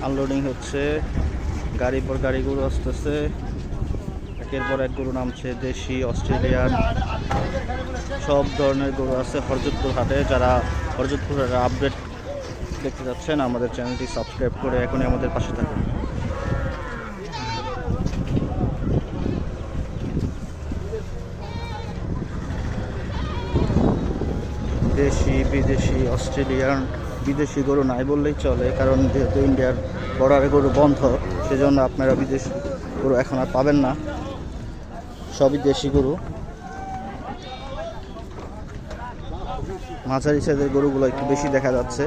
Unloading হচ্ছে, গাড়ির পর গাড়ি গরু আসতেছে, একের পর এক গরু নামছে, দেশি, অস্ট্রেলিয়ান, সব ধরনের গরু আছে হরজতপুর হাটে। যারা হরজতপুর হাটের আপডেট দেখতে যাচ্ছেন আমাদের চ্যানেলটি সাবস্ক্রাইব করে এখনই আমাদের পাশে থাকুন। দেশি, বিদেশি, অস্ট্রেলিয়ান, বিদেশি গরু নাই বললেই চলে, কারণ যেহেতু ইন্ডিয়ার বর্ডারে গরু বন্ধ, সেজন্য আপনারা বিদেশি গরু এখন আর পাবেন না, সবই দেশি গরু। মাঝারি সাইজের গরুগুলো একটু বেশি দেখা যাচ্ছে।